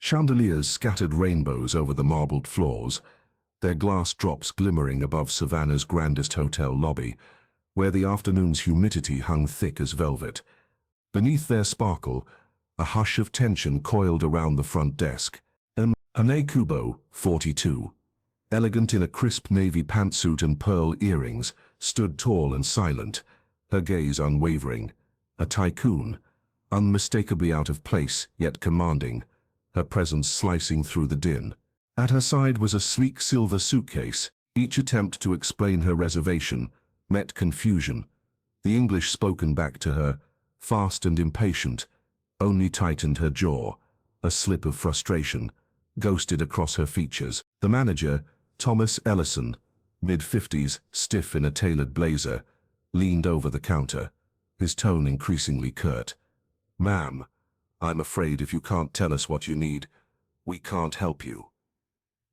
Chandeliers scattered rainbows over the marbled floors, their glass drops glimmering above Savannah's grandest hotel lobby, where the afternoon's humidity hung thick as velvet. Beneath their sparkle, a hush of tension coiled around the front desk. Hane Kubo, 42, elegant in a crisp navy pantsuit and pearl earrings, stood tall and silent, her gaze unwavering. A tycoon, unmistakably out of place, yet commanding, her presence slicing through the din. At her side was a sleek silver suitcase. Each attempt to explain her reservation met confusion. The English spoken back to her, fast and impatient, only tightened her jaw. A slip of frustration ghosted across her features. The manager, Thomas Ellison, mid-50s, stiff in a tailored blazer, leaned over the counter, his tone increasingly curt. "Ma'am, I'm afraid if you can't tell us what you need, we can't help you."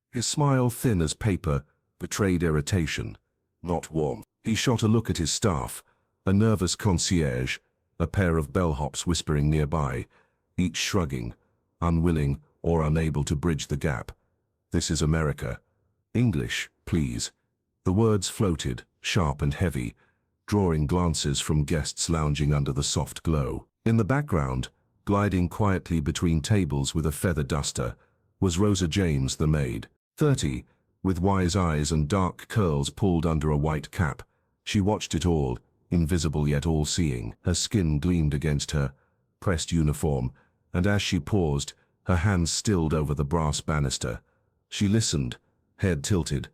His smile, thin as paper, betrayed irritation, not warmth. He shot a look at his staff, a nervous concierge, a pair of bellhops whispering nearby, each shrugging, unwilling or unable to bridge the gap. "This is America. English, please." The words floated, sharp and heavy, drawing glances from guests lounging under the soft glow. In the background, gliding quietly between tables with a feather duster, was Rosa James, the maid, 30, with wise eyes and dark curls pulled under a white cap. She watched it all, invisible yet all-seeing. Her skin gleamed against her pressed uniform, and as she paused, her hands stilled over the brass banister. She listened, head tilted,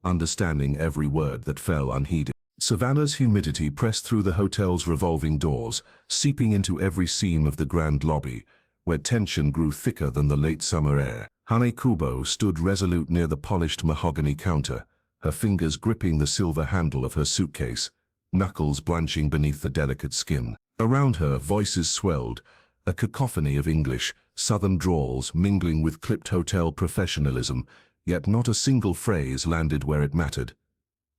understanding every word that fell unheeded. Savannah's humidity pressed through the hotel's revolving doors, seeping into every seam of the grand lobby, where tension grew thicker than the late summer air. Hane Kubo stood resolute near the polished mahogany counter, her fingers gripping the silver handle of her suitcase, knuckles blanching beneath the delicate skin. Around her, voices swelled, a cacophony of English, Southern drawls mingling with clipped hotel professionalism, yet not a single phrase landed where it mattered.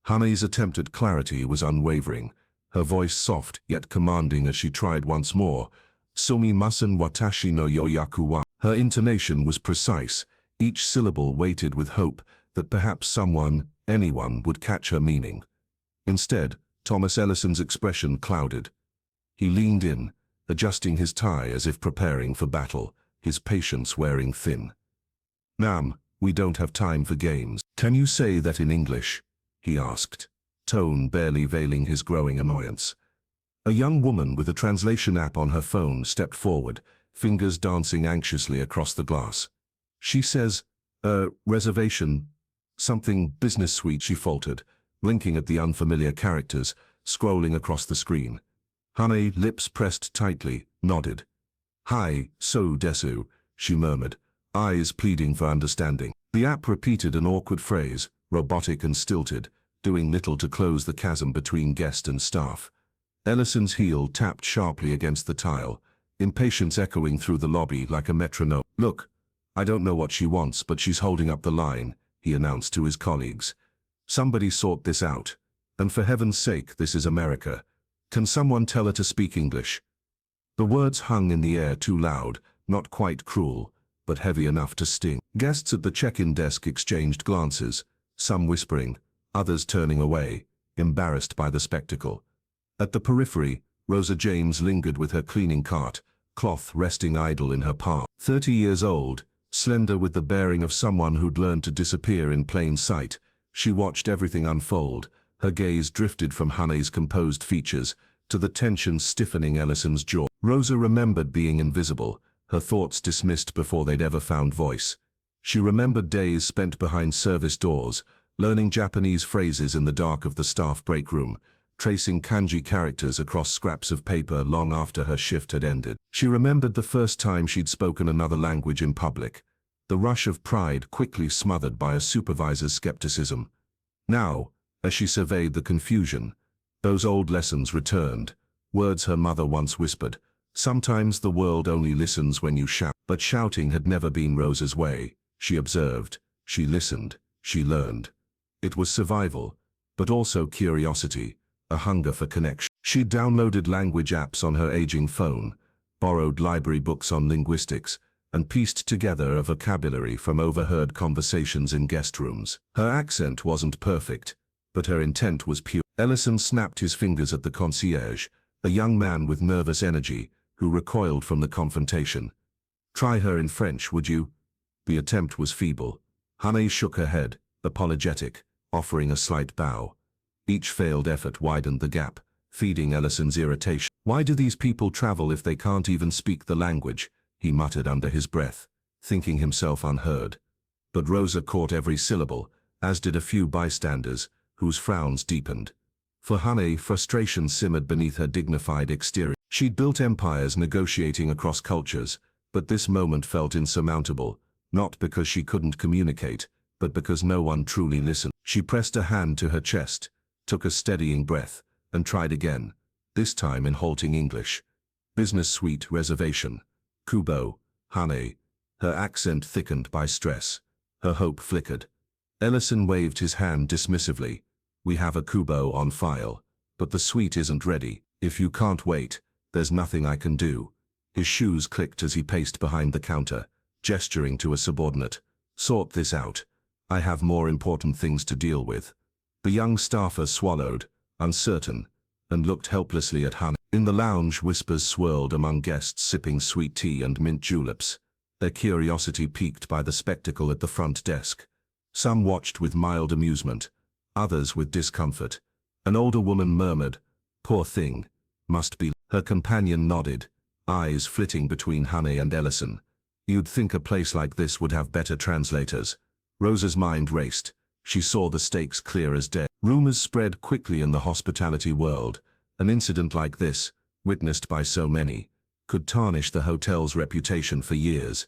Hane's attempt at clarity was unwavering, her voice soft yet commanding as she tried once more, "Sumimasen watashi no yoyaku wa." Her intonation was precise, each syllable weighted with hope that perhaps someone, anyone, would catch her meaning. Instead, Thomas Ellison's expression clouded. He leaned in, adjusting his tie as if preparing for battle, his patience wearing thin. "Ma'am, we don't have time for games." "Can you say that in English?" he asked, tone barely veiling his growing annoyance. A young woman with a translation app on her phone stepped forward, fingers dancing anxiously across the glass. "She says, reservation, something business suite," she faltered, blinking at the unfamiliar characters, scrolling across the screen. Hane, lips pressed tightly, nodded. "Hi, so desu," she murmured, eyes pleading for understanding. The app repeated an awkward phrase, robotic and stilted, doing little to close the chasm between guest and staff. Ellison's heel tapped sharply against the tile, impatience echoing through the lobby like a metronome. "Look, I don't know what she wants, but she's holding up the line," he announced to his colleagues. "Somebody sort this out. And for heaven's sake, this is America. Can someone tell her to speak English?" The words hung in the air too loud, not quite cruel, but heavy enough to sting. Guests at the check-in desk exchanged glances, some whispering, others turning away, embarrassed by the spectacle. At the periphery, Rosa James lingered with her cleaning cart, cloth resting idle in her palm. 30 years old, slender with the bearing of someone who'd learned to disappear in plain sight, she watched everything unfold. Her gaze drifted from Hane's composed features to the tension stiffening Ellison's jaw. Rosa remembered being invisible, her thoughts dismissed before they'd ever found voice. She remembered days spent behind service doors, learning Japanese phrases in the dark of the staff break room, tracing kanji characters across scraps of paper long after her shift had ended. She remembered the first time she'd spoken another language in public, the rush of pride quickly smothered by a supervisor's skepticism. Now, as she surveyed the confusion, those old lessons returned, words her mother once whispered. "Sometimes the world only listens when you shout." But shouting had never been Rosa's way. She observed, she listened, she learned. It was survival, but also curiosity, a hunger for connection. She downloaded language apps on her aging phone, borrowed library books on linguistics, and pieced together a vocabulary from overheard conversations in guest rooms. Her accent wasn't perfect, but her intent was pure. Ellison snapped his fingers at the concierge, a young man with nervous energy, who recoiled from the confrontation. "Try her in French, would you?" The attempt was feeble. Hannay shook her head, apologetic, offering a slight bow. Each failed effort widened the gap, feeding Ellison's irritation. "Why do these people travel if they can't even speak the language?" he muttered under his breath, thinking himself unheard. But Rosa caught every syllable, as did a few bystanders, whose frowns deepened. For Hannay, frustration simmered beneath her dignified exterior. She'd built empires negotiating across cultures, but this moment felt insurmountable, not because she couldn't communicate, but because no one truly listened. She pressed a hand to her chest, took a steadying breath, and tried again, this time in halting English. "Business suite reservation. Kubo, Hannay." Her accent thickened by stress. Her hope flickered. Ellison waved his hand dismissively. "We have a Kubo on file, but the suite isn't ready. If you can't wait, there's nothing I can do." His shoes clicked as he paced behind the counter, gesturing to a subordinate. "Sort this out. I have more important things to deal with." The young staffer swallowed, uncertain, and looked helplessly at Hannay. In the lounge, whispers swirled among guests sipping sweet tea and mint juleps, their curiosity piqued by the spectacle at the front desk. Some watched with mild amusement, others with discomfort. An older woman murmured, "Poor thing, must be." Her companion nodded, eyes flitting between Hannay and Ellison. "You'd think a place like this would have better translators." Rosa's mind raced. She saw the stakes clear as day. Rumors spread quickly in the hospitality world. An incident like this, witnessed by so many, could tarnish the hotel's reputation for years.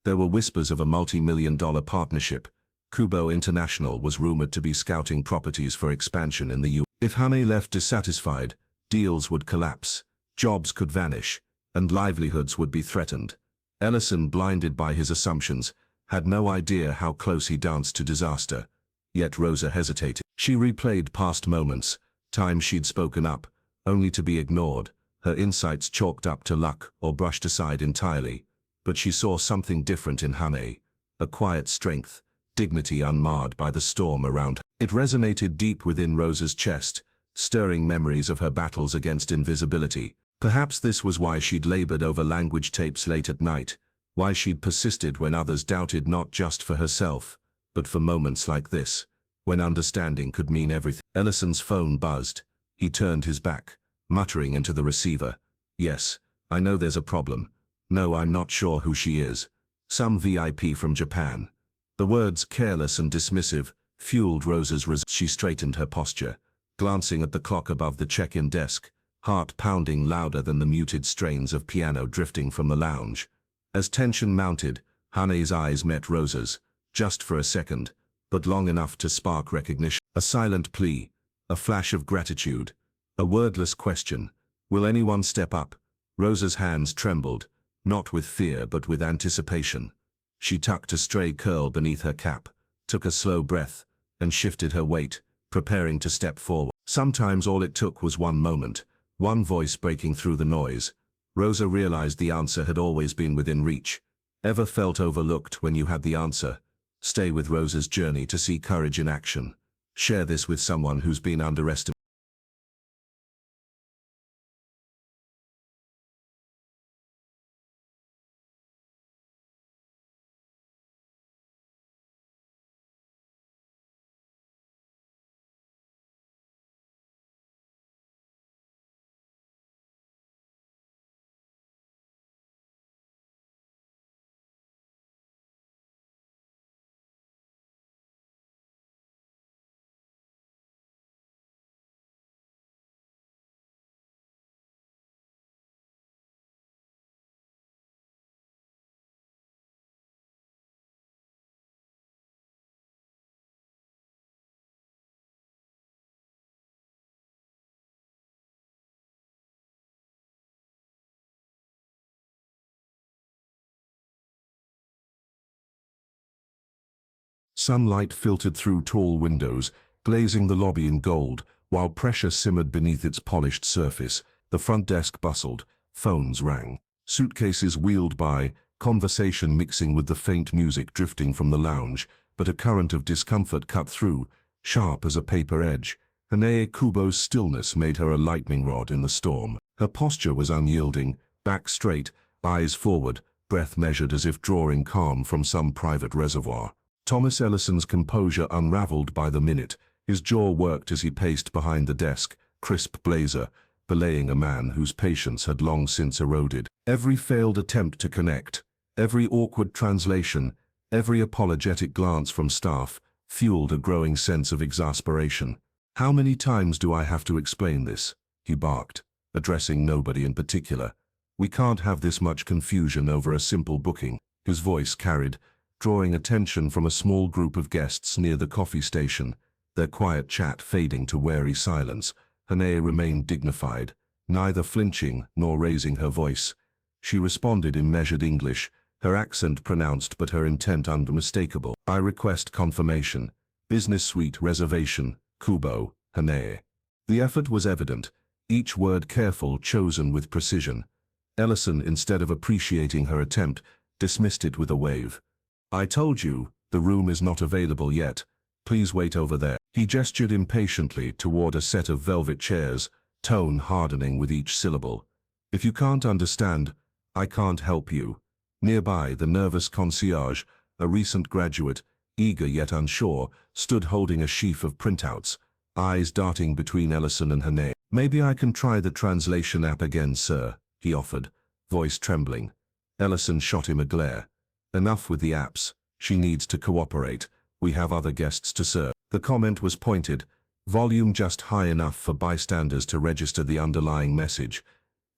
There were whispers of a multi-million-dollar partnership. Kubo International was rumored to be scouting properties for expansion in the U.S. If Hannay left dissatisfied, deals would collapse, jobs could vanish, and livelihoods would be threatened. Ellison, blinded by his assumptions, had no idea how close he danced to disaster. Yet Rosa hesitated. She replayed past moments, times she'd spoken up, only to be ignored, her insights chalked up to luck or brushed aside entirely. But she saw something different in Hannay, a quiet strength, dignity unmarred by the storm around her. It resonated deep within Rosa's chest, stirring memories of her battles against invisibility. Perhaps this was why she'd labored over language tapes late at night, why she'd persisted when others doubted, not just for herself, but for moments like this, when understanding could mean everything. Ellison's phone buzzed. He turned his back, muttering into the receiver. "Yes, I know there's a problem. No, I'm not sure who she is. Some VIP from Japan." The words, careless and dismissive, fueled Rosa's resistance. She straightened her posture, glancing at the clock above the check-in desk, heart pounding louder than the muted strains of piano drifting from the lounge. As tension mounted, Hannay's eyes met Rosa's, just for a second, but long enough to spark recognition. A silent plea, a flash of gratitude, a wordless question. "Will anyone step up?" Rosa's hands trembled, not with fear but with anticipation. She tucked a stray curl beneath her cap, took a slow breath, and shifted her weight, preparing to step forward. Sometimes all it took was one moment, one voice breaking through the noise. Rosa realized the answer had always been within reach. Ever felt overlooked when you had the answer? Stay with Rosa's journey to see courage in action. Share this with someone who's been underestimated. Sunlight filtered through tall windows, glazing the lobby in gold, while pressure simmered beneath its polished surface. The front desk bustled, phones rang. Suitcases wheeled by, conversation mixing with the faint music drifting from the lounge, but a current of discomfort cut through, sharp as a paper edge. Hanae Kubo's stillness made her a lightning rod in the storm. Her posture was unyielding, back straight, eyes forward, breath measured as if drawing calm from some private reservoir. Thomas Ellison's composure unraveled by the minute. His jaw worked as he paced behind the desk, crisp blazer, belaying a man whose patience had long since eroded. Every failed attempt to connect, every awkward translation, every apologetic glance from staff, fueled a growing sense of exasperation. "How many times do I have to explain this?" he barked, addressing nobody in particular. "We can't have this much confusion over a simple booking." His voice carried, drawing attention from a small group of guests near the coffee station, their quiet chat fading to wary silence. Hanae remained dignified, neither flinching nor raising her voice. She responded in measured English, her accent pronounced but her intent unmistakable. "I request confirmation. Business suite reservation, Kubo, Hanae." The effort was evident, each word careful, chosen with precision. Ellison, instead of appreciating her attempt, dismissed it with a wave. "I told you, the room is not available yet. Please wait over there." He gestured impatiently toward a set of velvet chairs, tone hardening with each syllable. "If you can't understand, I can't help you." Nearby, the nervous concierge, a recent graduate, eager yet unsure, stood holding a sheaf of printouts, eyes darting between Ellison and Hanae. "Maybe I can try the translation app again, sir," he offered, voice trembling. Ellison shot him a glare. "Enough with the apps. She needs to cooperate. We have other guests to serve." The comment was pointed, volume just high enough for bystanders to register the underlying message.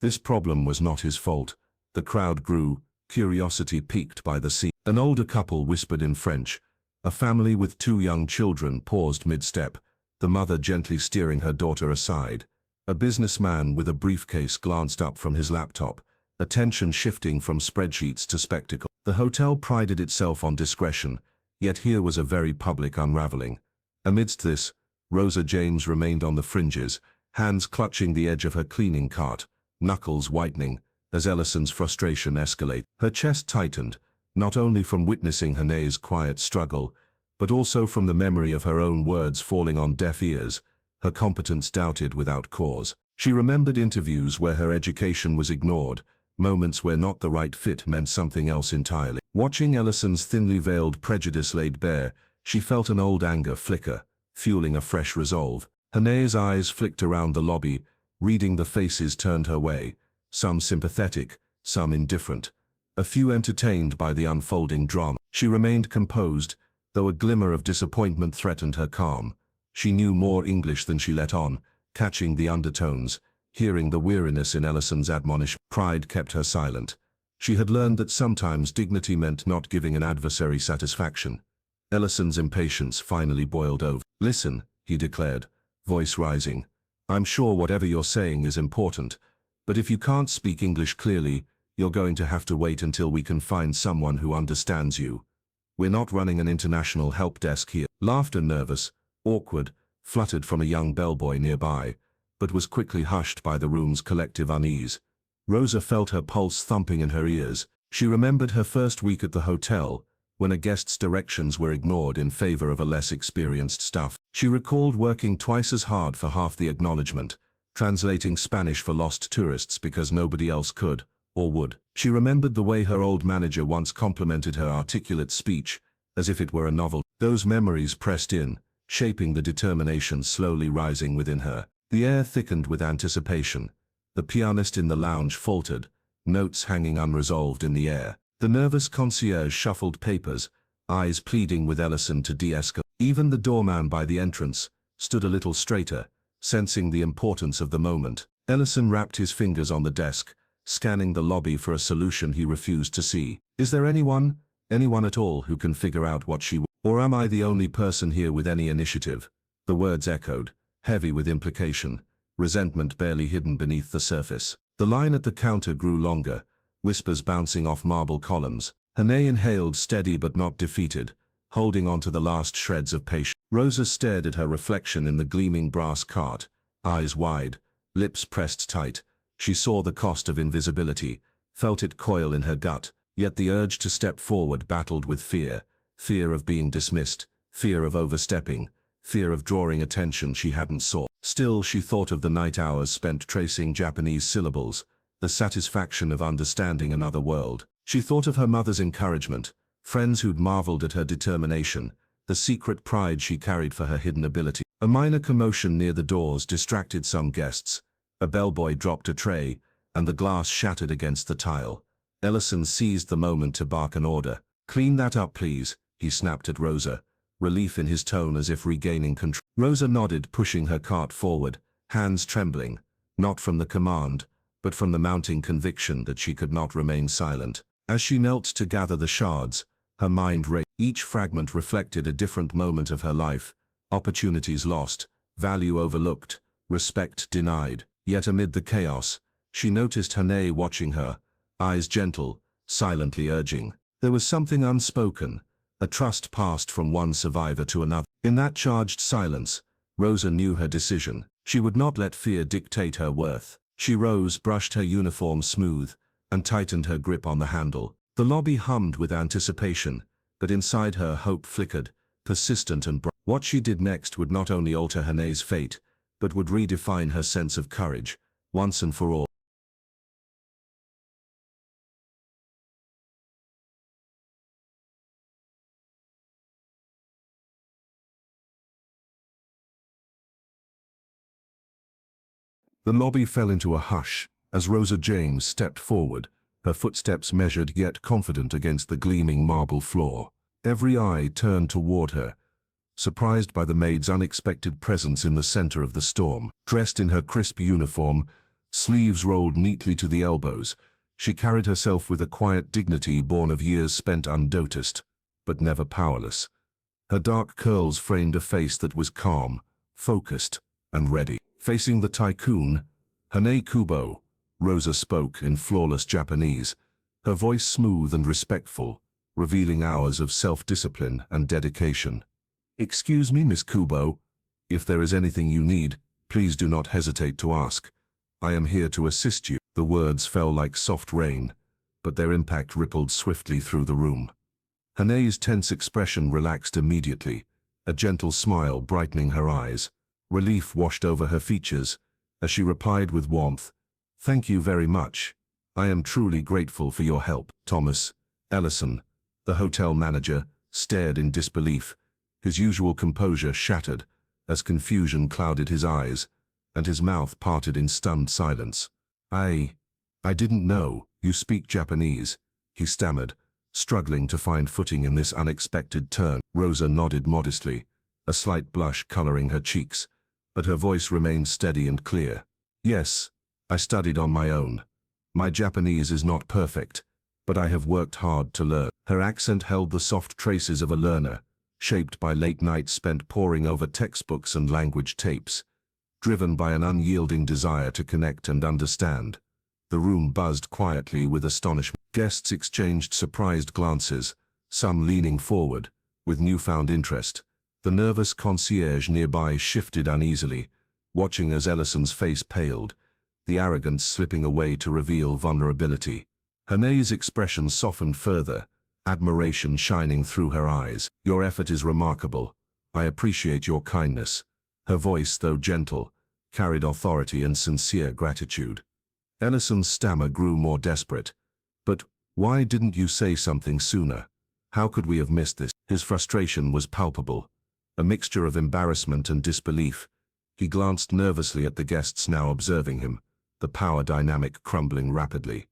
This problem was not his fault. The crowd grew, curiosity piqued by the scene. An older couple whispered in French. A family with 2 young children paused mid-step, the mother gently steering her daughter aside. A businessman with a briefcase glanced up from his laptop, attention shifting from spreadsheets to spectacle. The hotel prided itself on discretion, yet here was a very public unraveling. Amidst this, Rosa James remained on the fringes, hands clutching the edge of her cleaning cart, knuckles whitening, as Ellison's frustration escalated. Her chest tightened, not only from witnessing Hanae's quiet struggle, but also from the memory of her own words falling on deaf ears, her competence doubted without cause. She remembered interviews where her education was ignored, moments where not the right fit meant something else entirely. Watching Ellison's thinly veiled prejudice laid bare, she felt an old anger flicker, fueling a fresh resolve. Hanae's eyes flicked around the lobby, reading the faces turned her way, some sympathetic, some indifferent, a few entertained by the unfolding drama. She remained composed, though a glimmer of disappointment threatened her calm. She knew more English than she let on, catching the undertones, hearing the weariness in Ellison's admonition. Pride kept her silent. She had learned that sometimes dignity meant not giving an adversary satisfaction. Ellison's impatience finally boiled over. "Listen," he declared, voice rising. "I'm sure whatever you're saying is important, but if you can't speak English clearly, you're going to have to wait until we can find someone who understands you. We're not running an international help desk here." Laughter, nervous, awkward, fluttered from a young bellboy nearby, but was quickly hushed by the room's collective unease. Rosa felt her pulse thumping in her ears. She remembered her first week at the hotel, when a guest's directions were ignored in favor of a less experienced staff. She recalled working twice as hard for half the acknowledgement, translating Spanish for lost tourists because nobody else could, or would. She remembered the way her old manager once complimented her articulate speech, as if it were a novel. Those memories pressed in, shaping the determination slowly rising within her. The air thickened with anticipation. The pianist in the lounge faltered, notes hanging unresolved in the air. The nervous concierge shuffled papers, eyes pleading with Ellison to de-escalate. Even the doorman by the entrance stood a little straighter, sensing the importance of the moment. Ellison wrapped his fingers on the desk, scanning the lobby for a solution he refused to see. "Is there anyone at all who can figure out what she wants? Or am I the only person here with any initiative?" The words echoed, heavy with implication, resentment barely hidden beneath the surface. The line at the counter grew longer, whispers bouncing off marble columns. Hanae inhaled, steady but not defeated, holding on to the last shreds of patience. Rosa stared at her reflection in the gleaming brass cart, eyes wide, lips pressed tight. She saw the cost of invisibility, felt it coil in her gut, Yet the urge to step forward battled with fear, fear of being dismissed, fear of overstepping, fear of drawing attention she hadn't sought. Still, she thought of the night hours spent tracing Japanese syllables, the satisfaction of understanding another world. She thought of her mother's encouragement, friends who'd marveled at her determination, the secret pride she carried for her hidden ability. A minor commotion near the doors distracted some guests. A bellboy dropped a tray, and the glass shattered against the tile. Ellison seized the moment to bark an order. "Clean that up, please," he snapped at Rosa, relief in his tone as if regaining control. Rosa nodded, pushing her cart forward, hands trembling, not from the command, but from the mounting conviction that she could not remain silent. As she knelt to gather the shards, her mind raced. Each fragment reflected a different moment of her life, opportunities lost, value overlooked, respect denied. Yet amid the chaos, she noticed Hanae watching her, eyes gentle, silently urging. There was something unspoken, a trust passed from one survivor to another. In that charged silence, Rosa knew her decision. She would not let fear dictate her worth. She rose, brushed her uniform smooth, and tightened her grip on the handle. The lobby hummed with anticipation, but inside her hope flickered, persistent and bright. What she did next would not only alter Hanae's fate, but would redefine her sense of courage, once and for all. The lobby fell into a hush as Rosa James stepped forward, her footsteps measured yet confident against the gleaming marble floor. Every eye turned toward her, surprised by the maid's unexpected presence in the center of the storm. Dressed in her crisp uniform, sleeves rolled neatly to the elbows, she carried herself with a quiet dignity born of years spent unnoticed, but never powerless. Her dark curls framed a face that was calm, focused, and ready. Facing the TYCOON, Hanae Kubo, Rosa spoke in flawless Japanese, her voice smooth and respectful, revealing hours of self-discipline and dedication. "Excuse me, Miss Kubo. If there is anything you need, please do not hesitate to ask. I am here to assist you." The words fell like soft rain, but their impact rippled swiftly through the room. Hanae's tense expression relaxed immediately, a gentle smile brightening her eyes. Relief washed over her features as she replied with warmth, "Thank you very much. I am truly grateful for your help." Thomas Ellison, the hotel manager, stared in disbelief, his usual composure shattered as confusion clouded his eyes, and his mouth parted in stunned silence. I didn't know you speak Japanese," he stammered, struggling to find footing in this unexpected turn. Rosa nodded modestly, a slight blush coloring her cheeks, but her voice remained steady and clear. "Yes, I studied on my own. My Japanese is not perfect, but I have worked hard to learn." Her accent held the soft traces of a learner, shaped by late nights spent poring over textbooks and language tapes, driven by an unyielding desire to connect and understand. The room buzzed quietly with astonishment. Guests exchanged surprised glances, some leaning forward, with newfound interest. The nervous concierge nearby shifted uneasily, watching as Ellison's face paled, the arrogance slipping away to reveal vulnerability. Hanae's expression softened further, admiration shining through her eyes. "Your effort is remarkable. I appreciate your kindness." Her voice, though gentle, carried authority and sincere gratitude. Ellison's stammer grew more desperate. "But why didn't you say something sooner? How could we have missed this?" His frustration was palpable, a mixture of embarrassment and disbelief. He glanced nervously at the guests now observing him, the power dynamic crumbling rapidly.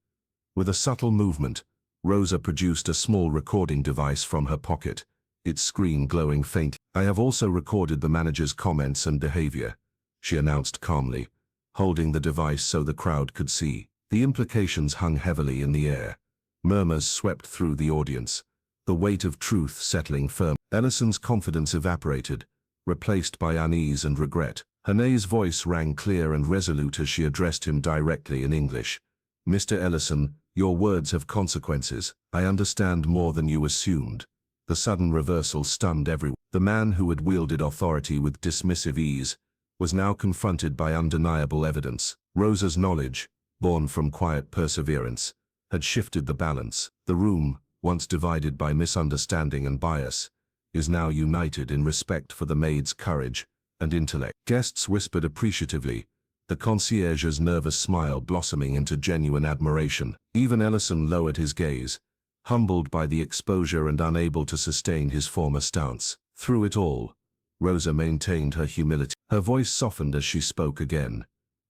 With a subtle movement, Rosa produced a small recording device from her pocket, its screen glowing faintly. "I have also recorded the manager's comments and behavior," she announced calmly, holding the device so the crowd could see. The implications hung heavily in the air. Murmurs swept through the audience, the weight of truth settling firm. Ellison's confidence evaporated, replaced by unease and regret. Hanae's voice rang clear and resolute as she addressed him directly in English. "Mr. Ellison, your words have consequences. I understand more than you assumed." The sudden reversal stunned everyone. The man who had wielded authority with dismissive ease was now confronted by undeniable evidence. Rosa's knowledge, born from quiet perseverance, had shifted the balance. The room, once divided by misunderstanding and bias, is now united in respect for the maid's courage and intellect. Guests whispered appreciatively, the concierge's nervous smile blossoming into genuine admiration. Even Ellison lowered his gaze, humbled by the exposure and unable to sustain his former stance. Through it all, Rosa maintained her humility. Her voice softened as she spoke again.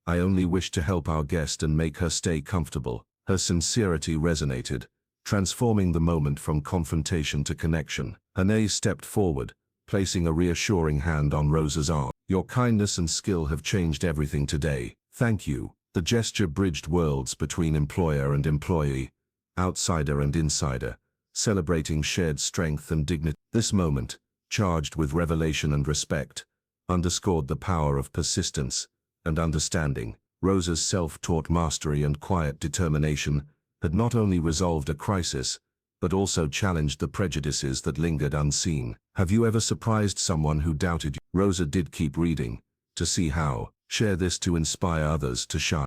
I only wish to help our guest and make her stay comfortable. Her sincerity resonated, transforming the moment from confrontation to connection. Hannay stepped forward, placing a reassuring hand on Rosa's arm. Your kindness and skill have changed everything today. Thank you. The gesture bridged worlds between employer and employee, outsider and insider, celebrating shared strength and dignity. This moment, charged with revelation and respect, underscored the power of persistence and understanding. Rosa's self-taught mastery and quiet determination had not only resolved a crisis, but also challenged the prejudices that lingered unseen. Have you ever surprised someone who doubted you? Rosa did keep reading, to see how. Share this to inspire others to shine.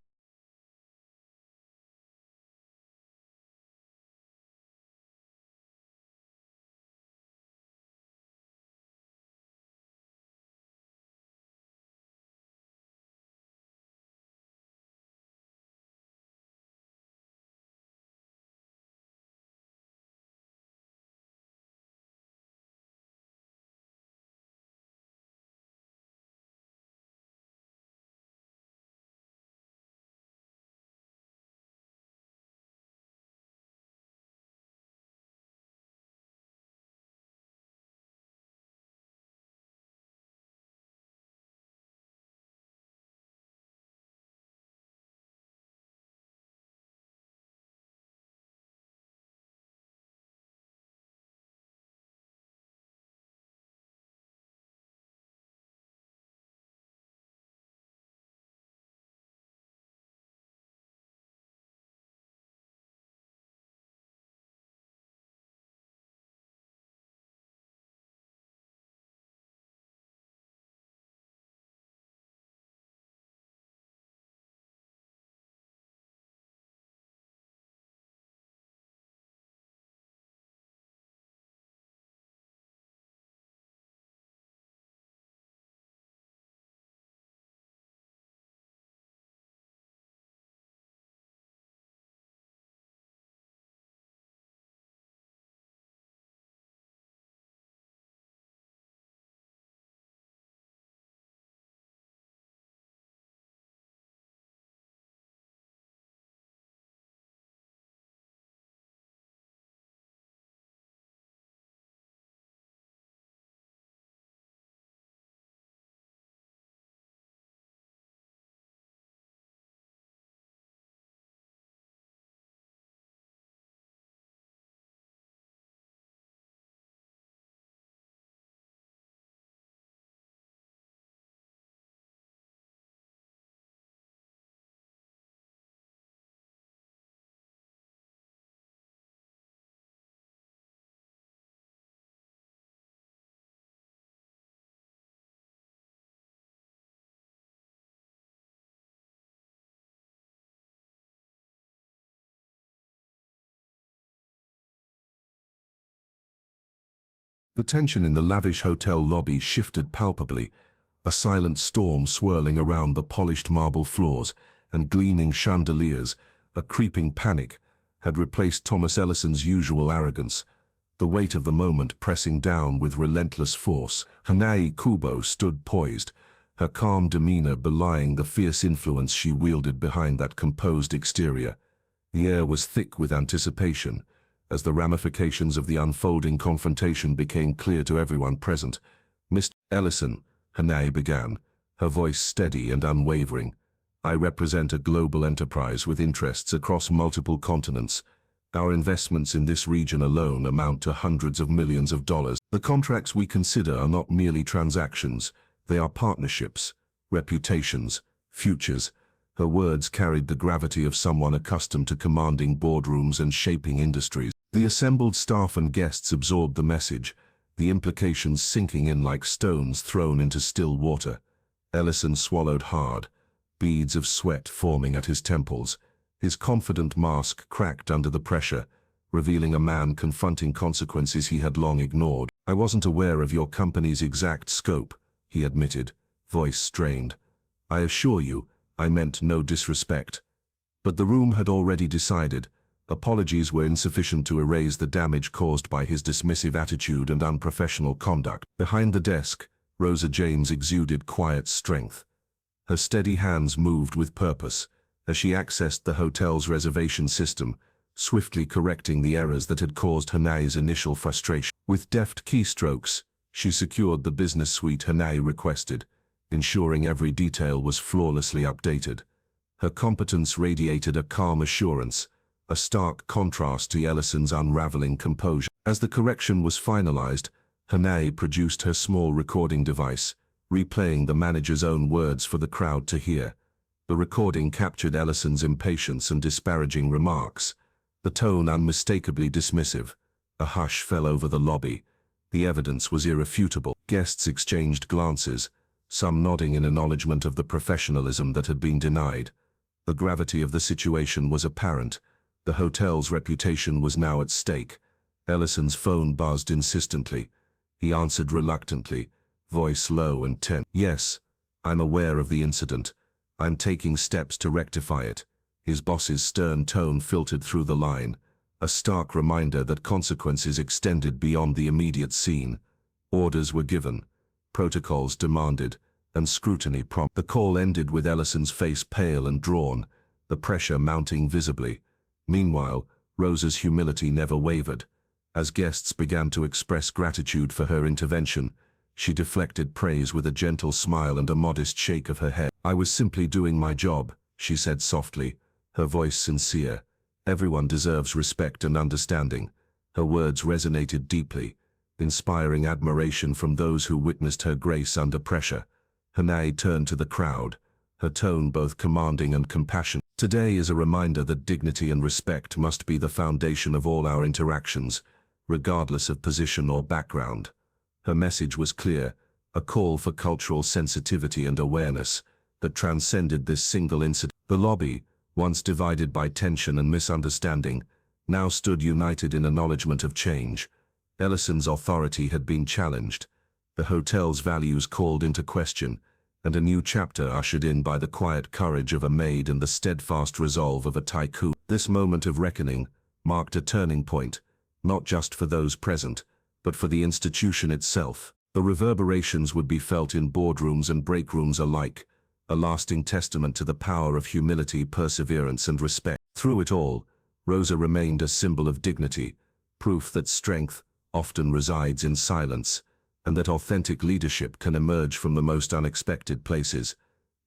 The tension in the lavish hotel lobby shifted palpably, a silent storm swirling around the polished marble floors and gleaming chandeliers. A creeping panic had replaced Thomas Ellison's usual arrogance, the weight of the moment pressing down with relentless force. Hannay Kubo stood poised, her calm demeanor belying the fierce influence she wielded behind that composed exterior. The air was thick with anticipation, as the ramifications of the unfolding confrontation became clear to everyone present. Mr. Ellison, Hannay began, her voice steady and unwavering. I represent a global enterprise with interests across multiple continents. Our investments in this region alone amount to hundreds of millions of dollars. The contracts we consider are not merely transactions, they are partnerships, reputations, futures. Her words carried the gravity of someone accustomed to commanding boardrooms and shaping industries. The assembled staff and guests absorbed the message, the implications sinking in like stones thrown into still water. Ellison swallowed hard, beads of sweat forming at his temples. His confident mask cracked under the pressure, revealing a man confronting consequences he had long ignored. "I wasn't aware of your company's exact scope," he admitted, voice strained. "I assure you, I meant no disrespect." But the room had already decided. Apologies were insufficient to erase the damage caused by his dismissive attitude and unprofessional conduct. Behind the desk, Rosa James exuded quiet strength. Her steady hands moved with purpose as she accessed the hotel's reservation system, swiftly correcting the errors that had caused Hanae's initial frustration. With deft keystrokes, she secured the business suite Hanae requested, ensuring every detail was flawlessly updated. Her competence radiated a calm assurance, a stark contrast to Ellison's unraveling composure. As the correction was finalized, Hanae produced her small recording device, replaying the manager's own words for the crowd to hear. The recording captured Ellison's impatience and disparaging remarks, the tone unmistakably dismissive. A hush fell over the lobby. The evidence was irrefutable. Guests exchanged glances, some nodding in acknowledgement of the professionalism that had been denied. The gravity of the situation was apparent. The hotel's reputation was now at stake. Ellison's phone buzzed insistently. He answered reluctantly, voice low and tense. "Yes, I'm aware of the incident. I'm taking steps to rectify it." His boss's stern tone filtered through the line, a stark reminder that consequences extended beyond the immediate scene. Orders were given, protocols demanded, and scrutiny prompted. The call ended with Ellison's face pale and drawn, the pressure mounting visibly. Meanwhile, Rosa's humility never wavered. As guests began to express gratitude for her intervention, she deflected praise with a gentle smile and a modest shake of her head. "I was simply doing my job," she said softly, her voice sincere. "Everyone deserves respect and understanding." Her words resonated deeply, inspiring admiration from those who witnessed her grace under pressure. Hanae turned to the crowd, her tone both commanding and compassionate. "Today is a reminder that dignity and respect must be the foundation of all our interactions, regardless of position or background." Her message was clear, a call for cultural sensitivity and awareness that transcended this single incident. The lobby, once divided by tension and misunderstanding, now stood united in acknowledgement of change. Ellison's authority had been challenged, the hotel's values called into question, and a new chapter ushered in by the quiet courage of a Maid and the steadfast resolve of a TYCOON. This moment of reckoning marked a turning point, not just for those present, but for the institution itself. The reverberations would be felt in boardrooms and breakrooms alike, a lasting testament to the power of humility, perseverance, and respect. Through it all, Rosa remained a symbol of dignity, proof that strength often resides in silence, and that authentic leadership can emerge from the most unexpected places.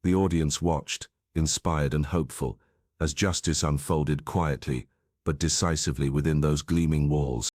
The audience watched, inspired and hopeful, as justice unfolded quietly, but decisively within those gleaming walls.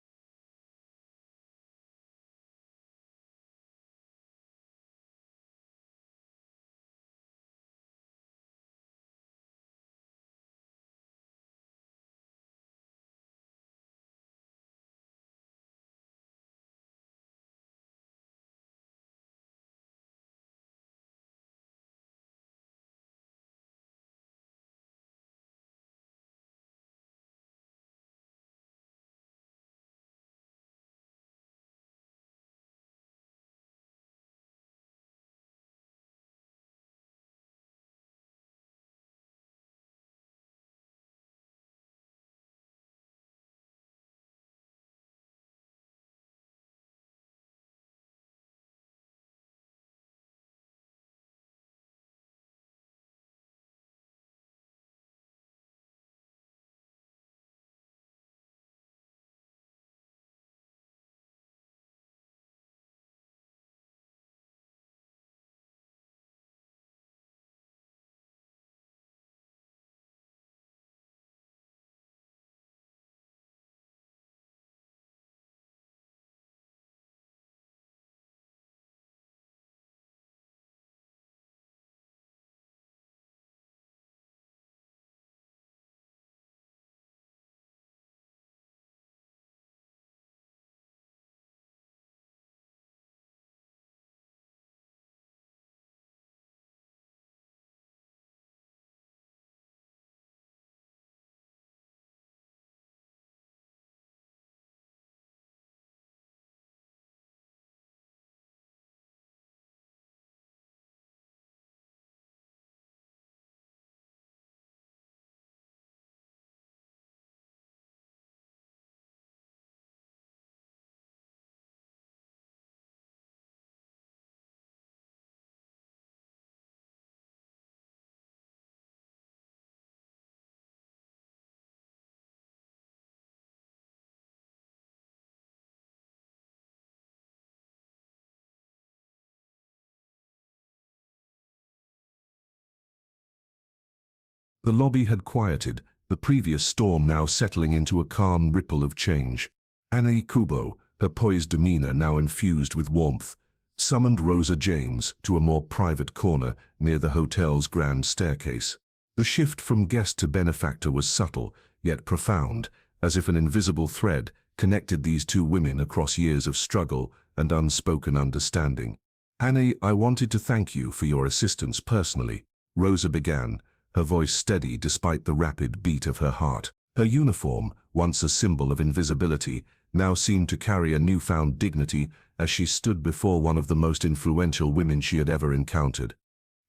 The lobby had quieted, the previous storm now settling into a calm ripple of change. Annie Kubo, her poised demeanor now infused with warmth, summoned Rosa James to a more private corner near the hotel's grand staircase. The shift from guest to benefactor was subtle, yet profound, as if an invisible thread connected these two women across years of struggle and unspoken understanding. "Annie, I wanted to thank you for your assistance personally," Rosa began, her voice steady despite the rapid beat of her heart. Her uniform, once a symbol of invisibility, now seemed to carry a newfound dignity as she stood before one of the most influential women she had ever encountered.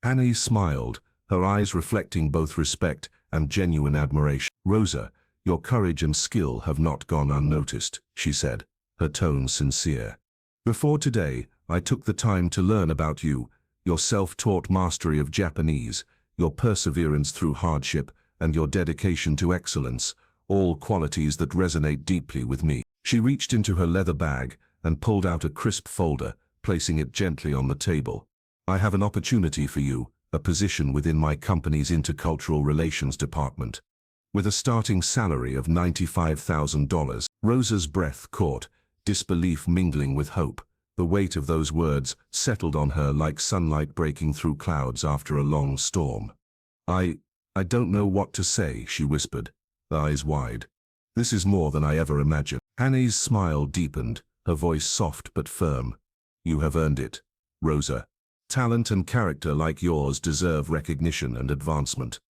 Annie smiled, her eyes reflecting both respect and genuine admiration. "Rosa, your courage and skill have not gone unnoticed," she said, her tone sincere. "Before today, I took the time to learn about you, your self-taught mastery of Japanese, your perseverance through hardship, and your dedication to excellence, all qualities that resonate deeply with me." She reached into her leather bag and pulled out a crisp folder, placing it gently on the table. "I have an opportunity for you, a position within my company's intercultural relations department. With a starting salary of $95,000, Rosa's breath caught, disbelief mingling with hope. The weight of those words settled on her like sunlight breaking through clouds after a long storm. I don't know what to say," she whispered, eyes wide. "This is more than I ever imagined." Annie's smile deepened, her voice soft but firm. "You have earned it, Rosa. Talent and character like yours deserve recognition and advancement.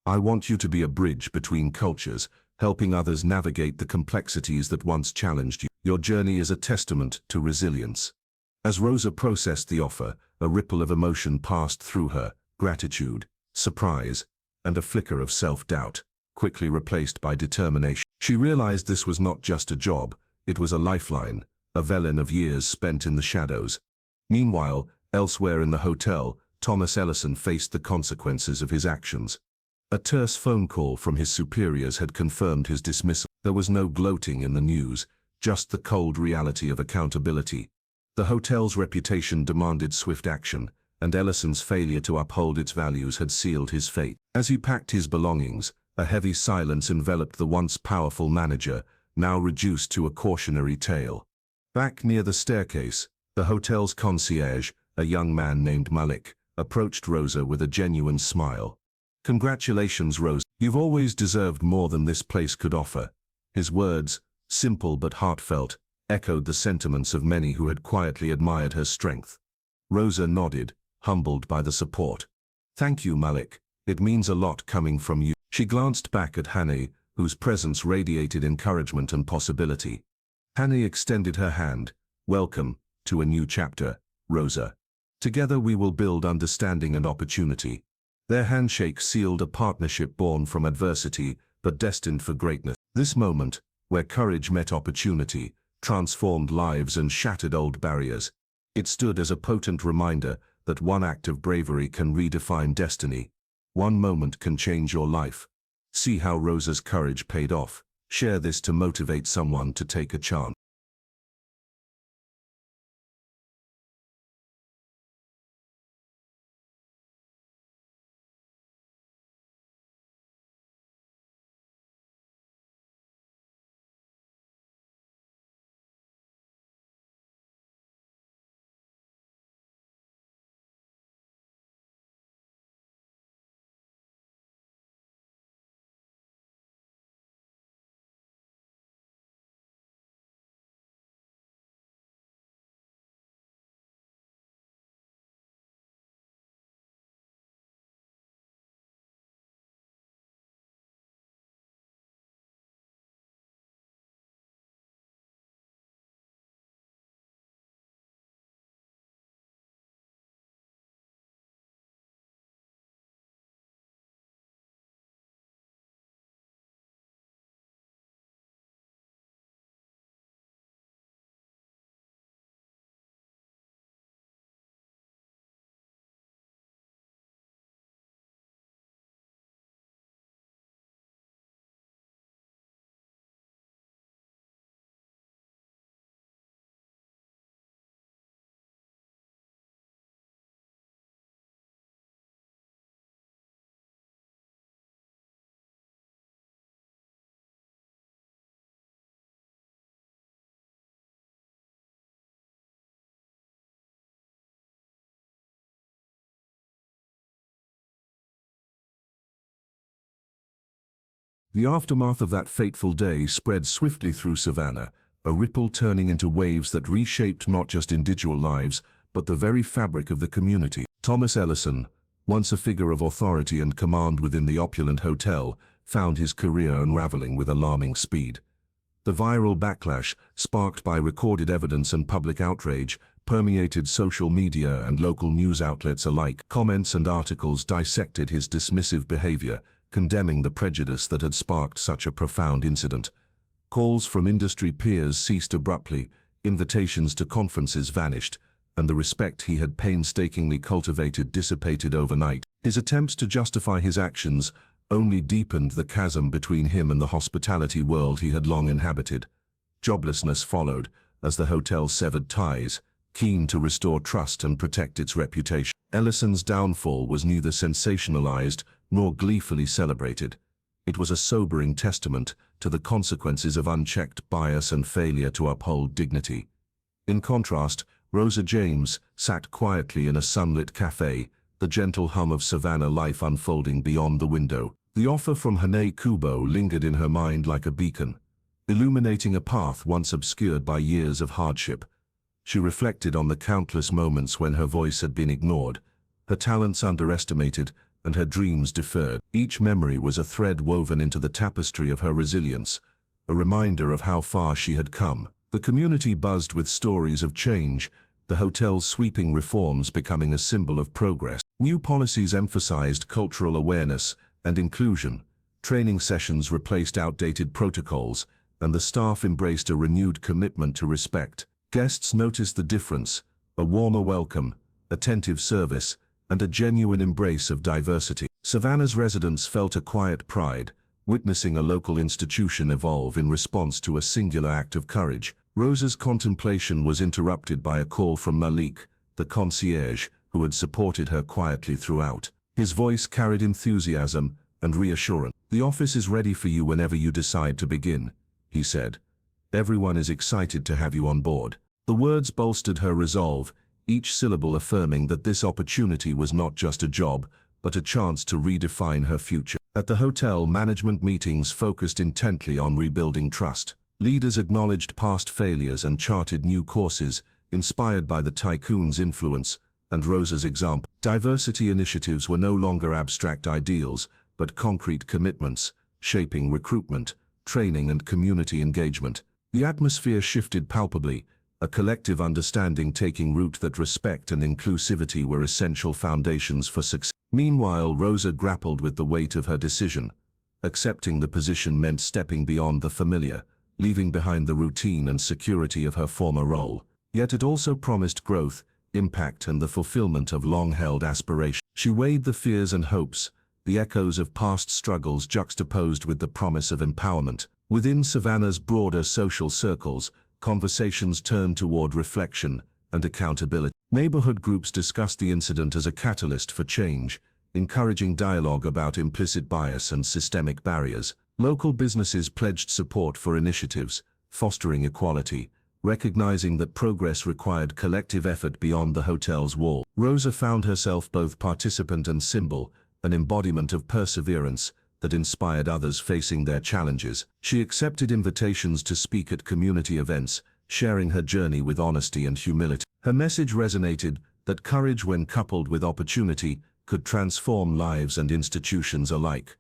I want you to be a bridge between cultures, helping others navigate the complexities that once challenged you. Your journey is a testament to resilience." As Rosa processed the offer, a ripple of emotion passed through her, gratitude, surprise, and a flicker of self-doubt, quickly replaced by determination. She realized this was not just a job, it was a lifeline, a vellum of years spent in the shadows. Meanwhile, elsewhere in the hotel, Thomas Ellison faced the consequences of his actions. A terse phone call from his superiors had confirmed his dismissal. There was no gloating in the news, just the cold reality of accountability. The hotel's reputation demanded swift action, and Ellison's failure to uphold its values had sealed his fate. As he packed his belongings, a heavy silence enveloped the once powerful manager, now reduced to a cautionary tale. Back near the staircase, the hotel's concierge, a young man named Malik, approached Rosa with a genuine smile. "Congratulations, Rosa. You've always deserved more than this place could offer." His words, simple but heartfelt, echoed the sentiments of many who had quietly admired her strength. Rosa nodded, humbled by the support. "Thank you, Malik. It means a lot coming from you." She glanced back at Hanni, whose presence radiated encouragement and possibility. Hanni extended her hand. "Welcome to a new chapter, Rosa. Together we will build understanding and opportunity." Their handshake sealed a partnership born from adversity, but destined for greatness. This moment, where courage met opportunity, transformed lives and shattered old barriers. It stood as a potent reminder that one act of bravery can redefine destiny. One moment can change your life. See how Rosa's courage paid off. Share this to motivate someone to take a chance. The aftermath of that fateful day spread swiftly through Savannah, a ripple turning into waves that reshaped not just individual lives, but the very fabric of the community. Thomas Ellison, once a figure of authority and command within the opulent hotel, found his career unraveling with alarming speed. The viral backlash, sparked by recorded evidence and public outrage, permeated social media and local news outlets alike. Comments and articles dissected his dismissive behavior, condemning the prejudice that had sparked such a profound incident. Calls from industry peers ceased abruptly, invitations to conferences vanished, and the respect he had painstakingly cultivated dissipated overnight. His attempts to justify his actions only deepened the chasm between him and the hospitality world he had long inhabited. Joblessness followed, as the hotel severed ties, keen to restore trust and protect its reputation. Ellison's downfall was neither sensationalized nor gleefully celebrated. It was a sobering testament to the consequences of unchecked bias and failure to uphold dignity. In contrast, Rosa James sat quietly in a sunlit cafe, the gentle hum of Savannah life unfolding beyond the window. The offer from Hane Kubo lingered in her mind like a beacon, illuminating a path once obscured by years of hardship. She reflected on the countless moments when her voice had been ignored, her talents underestimated, and her dreams deferred. Each memory was a thread woven into the tapestry of her resilience, a reminder of how far she had come. The community buzzed with stories of change, the hotel's sweeping reforms becoming a symbol of progress. New policies emphasized cultural awareness and inclusion, training sessions replaced outdated protocols, and the staff embraced a renewed commitment to respect. Guests noticed the difference: a warmer welcome, attentive service, and a genuine embrace of diversity. Savannah's residents felt a quiet pride, witnessing a local institution evolve in response to a singular act of courage. Rosa's contemplation was interrupted by a call from Malik, the concierge, who had supported her quietly throughout. His voice carried enthusiasm and reassurance. "The office is ready for you whenever you decide to begin," he said. "Everyone is excited to have you on board." The words bolstered her resolve, each syllable affirming that this opportunity was not just a job, but a chance to redefine her future. At the hotel, management meetings focused intently on rebuilding trust. Leaders acknowledged past failures and charted new courses, inspired by the TYCOON's influence and Rosa's example. Diversity initiatives were no longer abstract ideals, but concrete commitments, shaping recruitment, training, and community engagement. The atmosphere shifted palpably, a collective understanding taking root that respect and inclusivity were essential foundations for success. Meanwhile, Rosa grappled with the weight of her decision. Accepting the position meant stepping beyond the familiar, leaving behind the routine and security of her former role. Yet it also promised growth, impact, and the fulfillment of long-held aspirations. She weighed the fears and hopes, the echoes of past struggles juxtaposed with the promise of empowerment. Within Savannah's broader social circles, conversations turned toward reflection and accountability. Neighborhood groups discussed the incident as a catalyst for change, encouraging dialogue about implicit bias and systemic barriers. Local businesses pledged support for initiatives, fostering equality, recognizing that progress required collective effort beyond the hotel's wall. Rosa found herself both participant and symbol, an embodiment of perseverance that inspired others facing their challenges. She accepted invitations to speak at community events, sharing her journey with honesty and humility. Her message resonated that courage, when coupled with opportunity, could transform lives and institutions alike.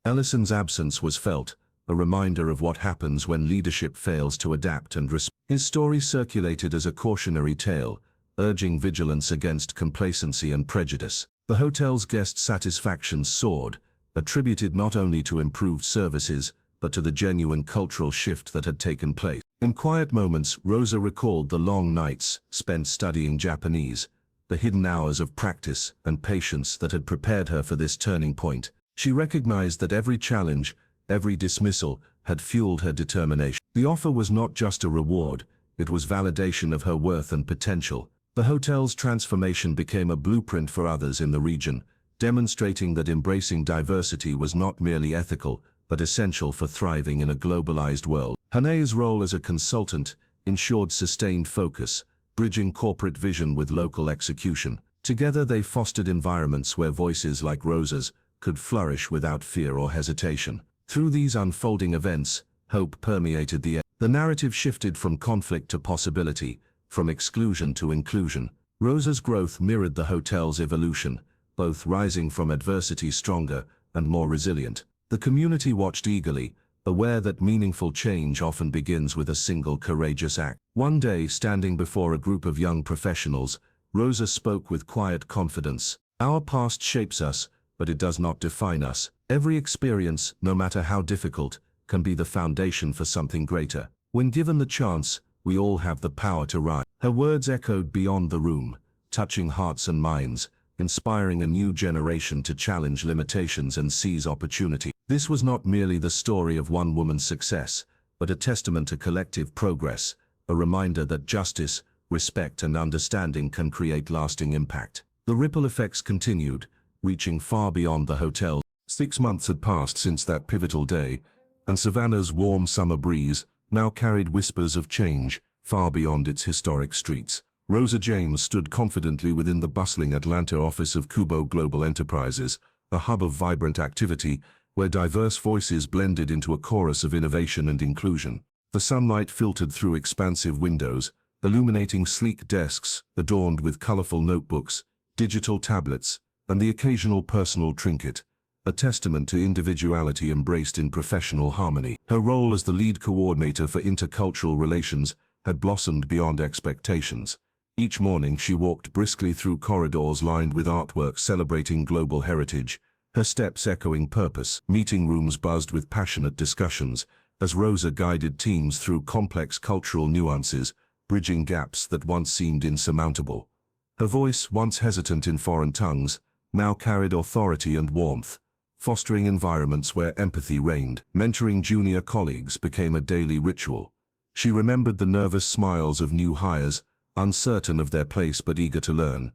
Ellison's absence was felt, a reminder of what happens when leadership fails to adapt and respond. His story circulated as a cautionary tale, urging vigilance against complacency and prejudice. The hotel's guest satisfaction soared, attributed not only to improved services, but to the genuine cultural shift that had taken place. In quiet moments, Rosa recalled the long nights spent studying Japanese, the hidden hours of practice and patience that had prepared her for this turning point. She recognized that every challenge, every dismissal, had fueled her determination. The offer was not just a reward, it was validation of her worth and potential. The hotel's transformation became a blueprint for others in the region, demonstrating that embracing diversity was not merely ethical, but essential for thriving in a globalized world. Hane's role as a consultant ensured sustained focus, bridging corporate vision with local execution. Together they fostered environments where voices like Rosa's could flourish without fear or hesitation. Through these unfolding events, hope permeated the air. The narrative shifted from conflict to possibility, from exclusion to inclusion. Rosa's growth mirrored the hotel's evolution, both rising from adversity stronger and more resilient. The community watched eagerly, aware that meaningful change often begins with a single courageous act. One day, standing before a group of young professionals, Rosa spoke with quiet confidence. "Our past shapes us, but it does not define us. Every experience, no matter how difficult, can be the foundation for something greater. When given the chance, we all have the power to rise." Her words echoed beyond the room, touching hearts and minds, inspiring a new generation to challenge limitations and seize opportunity. This was not merely the story of one woman's success, but a testament to collective progress, a reminder that justice, respect, and understanding can create lasting impact. The ripple effects continued, reaching far beyond the hotel. 6 months had passed since that pivotal day, and Savannah's warm summer breeze now carried whispers of change far beyond its historic streets. Rosa James stood confidently within the bustling Atlanta office of Kubo Global Enterprises, a hub of vibrant activity where diverse voices blended into a chorus of innovation and inclusion. The sunlight filtered through expansive windows, illuminating sleek desks adorned with colorful notebooks, digital tablets, and the occasional personal trinket, a testament to individuality embraced in professional harmony. Her role as the lead coordinator for intercultural relations had blossomed beyond expectations. Each morning she walked briskly through corridors lined with artwork celebrating global heritage, her steps echoing purpose. Meeting rooms buzzed with passionate discussions as Rosa guided teams through complex cultural nuances, bridging gaps that once seemed insurmountable. Her voice, once hesitant in foreign tongues, now carried authority and warmth, fostering environments where empathy reigned. Mentoring junior colleagues became a daily ritual. She remembered the nervous smiles of new hires, uncertain of their place but eager to learn.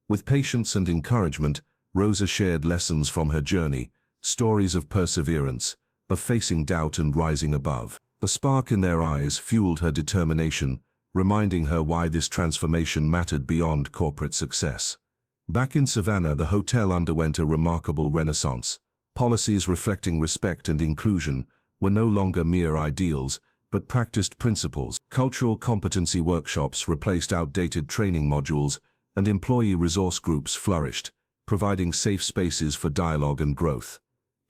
With patience and encouragement, Rosa shared lessons from her journey, stories of perseverance, of facing doubt and rising above. The spark in their eyes fueled her determination, reminding her why this transformation mattered beyond corporate success. Back in Savannah, the hotel underwent a remarkable renaissance. Policies reflecting respect and inclusion were no longer mere ideals, but practiced principles. Cultural competency workshops replaced outdated training modules, and employee resource groups flourished, providing safe spaces for dialogue and growth.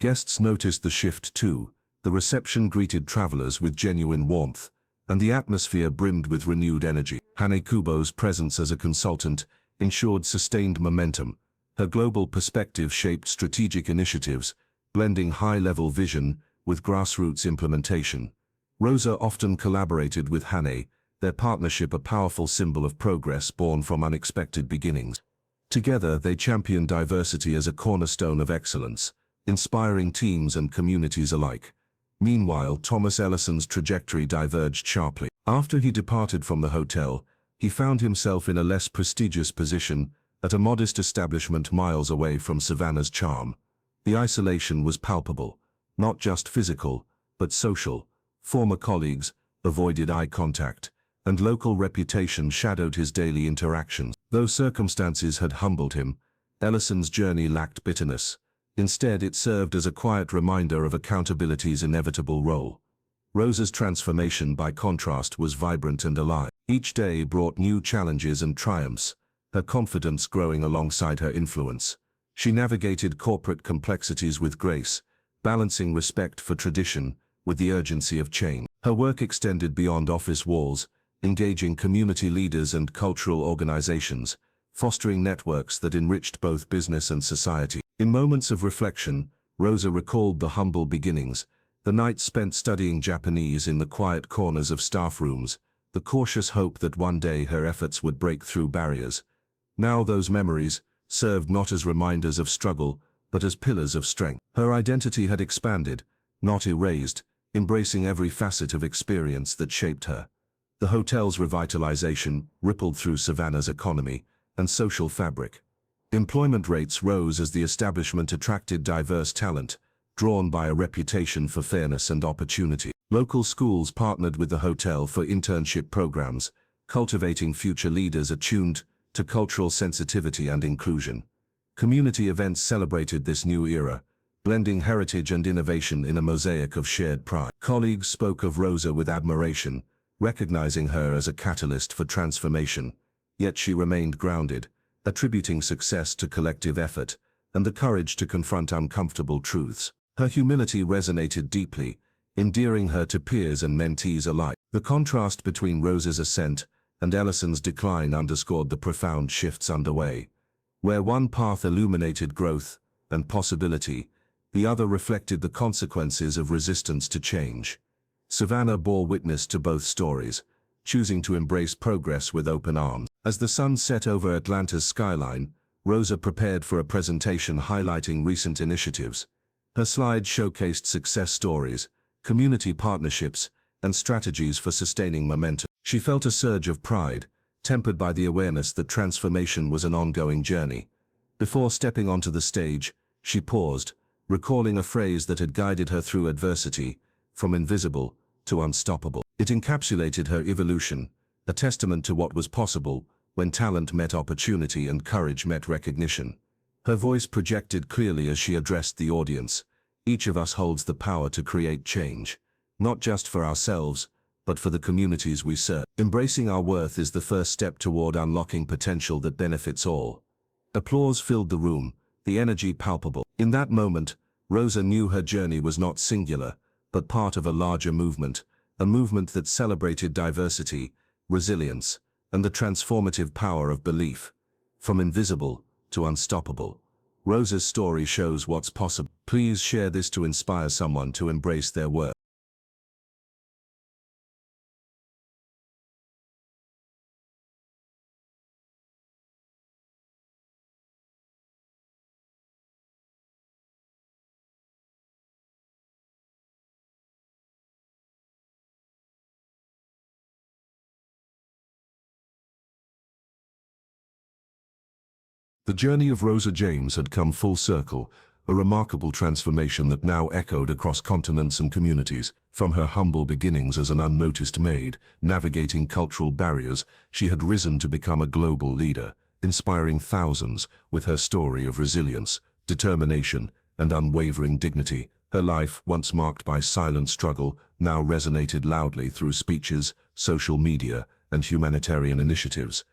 Guests noticed the shift too. The reception greeted travelers with genuine warmth, and the atmosphere brimmed with renewed energy. Hane Kubo's presence as a consultant ensured sustained momentum. Her global perspective shaped strategic initiatives, blending high-level vision with grassroots implementation. Rosa often collaborated with Hane, their partnership a powerful symbol of progress born from unexpected beginnings. Together, they championed diversity as a cornerstone of excellence, inspiring teams and communities alike. Meanwhile, Thomas Ellison's trajectory diverged sharply. After he departed from the hotel, he found himself in a less prestigious position at a modest establishment miles away from Savannah's charm. The isolation was palpable, not just physical, but social. Former colleagues avoided eye contact, and local reputation shadowed his daily interactions. Though circumstances had humbled him, Ellison's journey lacked bitterness. Instead, it served as a quiet reminder of accountability's inevitable role. Rosa's transformation, by contrast, was vibrant and alive. Each day brought new challenges and triumphs, her confidence growing alongside her influence. She navigated corporate complexities with grace, balancing respect for tradition with the urgency of change. Her work extended beyond office walls, engaging community leaders and cultural organizations, fostering networks that enriched both business and society. In moments of reflection, Rosa recalled the humble beginnings, the nights spent studying Japanese in the quiet corners of staff rooms, the cautious hope that one day her efforts would break through barriers. Now those memories served not as reminders of struggle, but as pillars of strength. Her identity had expanded, not erased, embracing every facet of experience that shaped her. The hotel's revitalization rippled through Savannah's economy and social fabric. Employment rates rose as the establishment attracted diverse talent, drawn by a reputation for fairness and opportunity. Local schools partnered with the hotel for internship programs, cultivating future leaders attuned to cultural sensitivity and inclusion. Community events celebrated this new era, blending heritage and innovation in a mosaic of shared pride. Colleagues spoke of Rosa with admiration, recognizing her as a catalyst for transformation, yet she remained grounded, attributing success to collective effort and the courage to confront uncomfortable truths. Her humility resonated deeply, endearing her to peers and mentees alike. The contrast between Rosa's ascent and Ellison's decline underscored the profound shifts underway. Where one path illuminated growth and possibility, the other reflected the consequences of resistance to change. Savannah bore witness to both stories, choosing to embrace progress with open arms. As the sun set over Atlanta's skyline, Rosa prepared for a presentation highlighting recent initiatives. Her slides showcased success stories, community partnerships, and strategies for sustaining momentum. She felt a surge of pride, tempered by the awareness that transformation was an ongoing journey. Before stepping onto the stage, she paused, recalling a phrase that had guided her through adversity, from invisible to unstoppable. It encapsulated her evolution, a testament to what was possible when talent met opportunity and courage met recognition. Her voice projected clearly as she addressed the audience. Each of us holds the power to create change, not just for ourselves, but for the communities we serve. Embracing our worth is the first step toward unlocking potential that benefits all. Applause filled the room, the energy palpable. In that moment, Rosa knew her journey was not singular, but part of a larger movement, a movement that celebrated diversity, resilience, and the transformative power of belief. From invisible to unstoppable, Rosa's story shows what's possible. Please share this to inspire someone to embrace their worth. The journey of Rosa James had come full circle, a remarkable transformation that now echoed across continents and communities. From her humble beginnings as an unnoticed maid, navigating cultural barriers, she had risen to become a global leader, inspiring thousands with her story of resilience, determination, and unwavering dignity. Her life, once marked by silent struggle, now resonated loudly through speeches, social media, and humanitarian initiatives.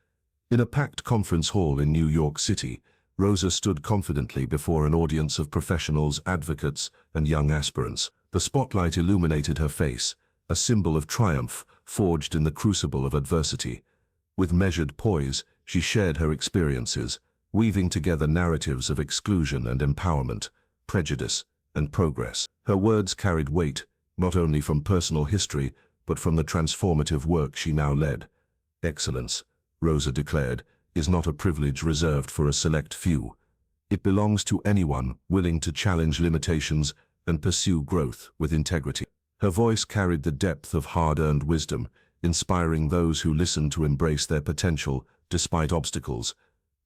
In a packed conference hall in New York City, Rosa stood confidently before an audience of professionals, advocates, and young aspirants. The spotlight illuminated her face, a symbol of triumph forged in the crucible of adversity. With measured poise, she shared her experiences, weaving together narratives of exclusion and empowerment, prejudice and progress. Her words carried weight, not only from personal history, but from the transformative work she now led. Excellence, Rosa declared, is not a privilege reserved for a select few. It belongs to anyone willing to challenge limitations and pursue growth with integrity. Her voice carried the depth of hard-earned wisdom, inspiring those who listened to embrace their potential despite obstacles.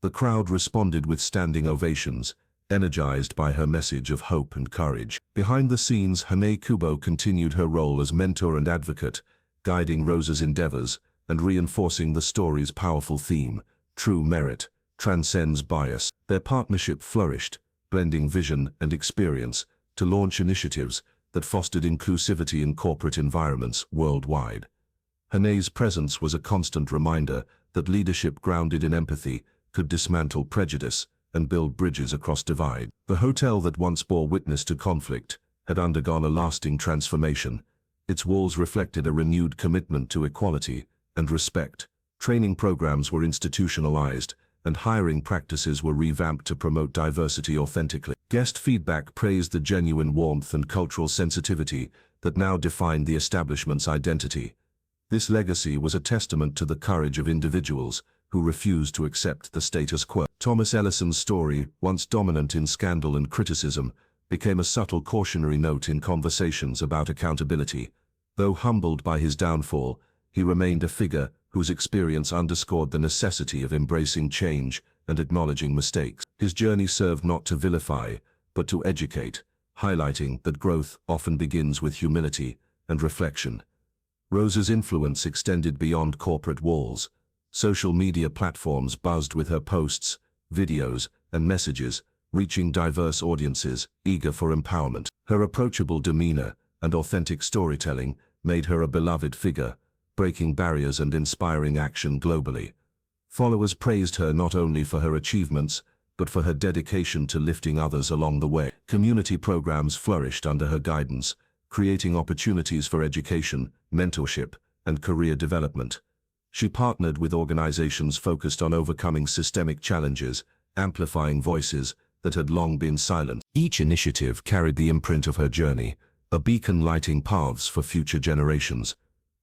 The crowd responded with standing ovations, energized by her message of hope and courage. Behind the scenes, Hane Kubo continued her role as mentor and advocate, guiding Rosa's endeavors and reinforcing the story's powerful theme: true merit transcends bias. Their partnership flourished, blending vision and experience to launch initiatives that fostered inclusivity in corporate environments worldwide. Hane's presence was a constant reminder that leadership grounded in empathy could dismantle prejudice and build bridges across divides. The hotel that once bore witness to conflict had undergone a lasting transformation. Its walls reflected a renewed commitment to equality and respect. Training programs were institutionalized, and hiring practices were revamped to promote diversity authentically. Guest feedback praised the genuine warmth and cultural sensitivity that now defined the establishment's identity. This legacy was a testament to the courage of individuals who refused to accept the status quo. Thomas Ellison's story, once dominant in scandal and criticism, became a subtle cautionary note in conversations about accountability. Though humbled by his downfall, he remained a figure whose experience underscored the necessity of embracing change and acknowledging mistakes. His journey served not to vilify, but to educate, highlighting that growth often begins with humility and reflection. Rosa's influence extended beyond corporate walls. Social media platforms buzzed with her posts, videos, and messages, reaching diverse audiences, eager for empowerment. Her approachable demeanor and authentic storytelling made her a beloved figure, breaking barriers and inspiring action globally. Followers praised her not only for her achievements, but for her dedication to lifting others along the way. Community programs flourished under her guidance, creating opportunities for education, mentorship, and career development. She partnered with organizations focused on overcoming systemic challenges, amplifying voices that had long been silent. Each initiative carried the imprint of her journey, a beacon lighting paths for future generations.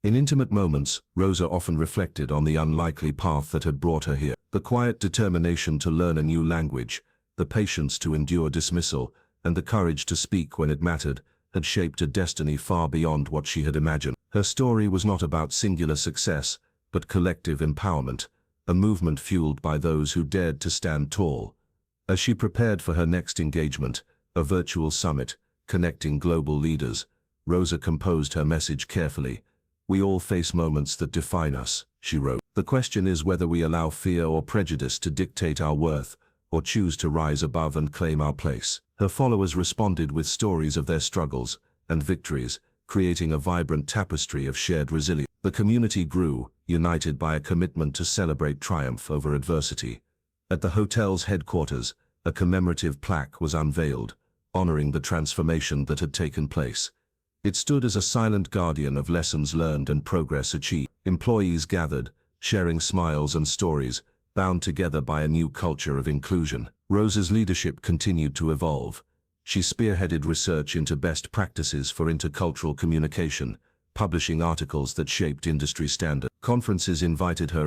In intimate moments, Rosa often reflected on the unlikely path that had brought her here. The quiet determination to learn a new language, the patience to endure dismissal, and the courage to speak when it mattered, had shaped a destiny far beyond what she had imagined. Her story was not about singular success, but collective empowerment, a movement fueled by those who dared to stand tall. As she prepared for her next engagement, a virtual summit, connecting global leaders, Rosa composed her message carefully. "We all face moments that define us," she wrote. "The question is whether we allow fear or prejudice to dictate our worth, or choose to rise above and claim our place." Her followers responded with stories of their struggles and victories, creating a vibrant tapestry of shared resilience. The community grew, united by a commitment to celebrate triumph over adversity. At the hotel's headquarters, a commemorative plaque was unveiled, honoring the transformation that had taken place. It stood as a silent guardian of lessons learned and progress achieved. Employees gathered, sharing smiles and stories, bound together by a new culture of inclusion. Rosa's leadership continued to evolve. She spearheaded research into best practices for intercultural communication, publishing articles that shaped industry standards. Conferences invited her